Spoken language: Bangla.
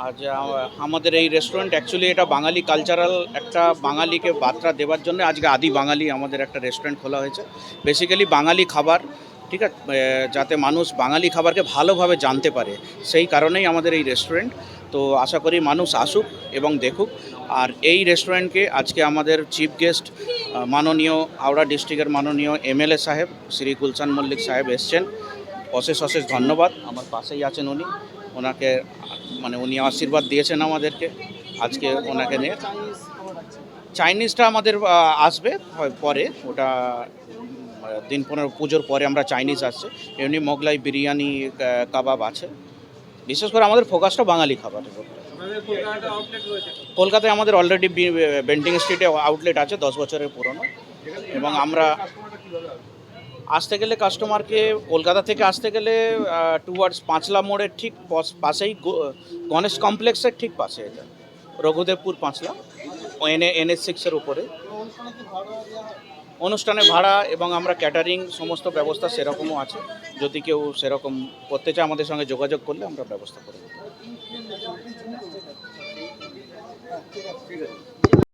আজ আমাদের এই রেস্টুরেন্ট অ্যাকচুয়ালি এটা বাঙালি কালচারাল একটা বাঙালিকে বার্তা দেওয়ার জন্য আজকে আদি বাঙালি আমাদের একটা রেস্টুরেন্ট খোলা হয়েছে। বেসিক্যালি বাঙালি খাবার, ঠিক আছে, যাতে মানুষ বাঙালি খাবারকে ভালোভাবে জানতে পারে, সেই কারণেই আমাদের এই রেস্টুরেন্ট। তো আশা করি মানুষ আসুক এবং দেখুক। আর এই রেস্টুরেন্টকে আজকে আমাদের চিফ গেস্ট মাননীয় হাওড়া ডিস্ট্রিক্টের মাননীয় এমএলএ সাহেব শ্রী গুলশান মল্লিক সাহেব এসছেন। অশেষ অশেষ ধন্যবাদ। আমার পাশেই আছেন উনি, ওনাকে মানে উনি আশীর্বাদ দিয়েছেন আমাদেরকে আজকে ওনাকে নিয়ে। চাইনিজটা আমাদের আসবে পরে, ওটা দিন 15 পুজোর পরে আমরা চাইনিজ আসছে। এমনি মোগলাই বিরিয়ানি, কাবাব আছে। বিশেষ করে আমাদের ফোকাসটা বাঙালি খাবারের উপর। কলকাতায় আমাদের অলরেডি বেন্টিং স্ট্রিটে আউটলেট আছে 10 বছরের পুরনো। এবং আমরা আসতে গেলে কাস্টমারকে কলকাতা থেকে আসতে গেলে টুয়ার্ডস পাঁচলা মোড়ের ঠিক পাশেই গণেশ কমপ্লেক্সের ঠিক পাশে, এটা রঘুদেবপুর পাঁচলা, NH6-এর উপরে। অনুষ্ঠানে ভাড়া এবং আমরা ক্যাটারিং সমস্ত ব্যবস্থা সেরকমও আছে। যদি কেউ সেরকম করতে চায় আমাদের সঙ্গে যোগাযোগ করলে আমরা ব্যবস্থা করে দেব।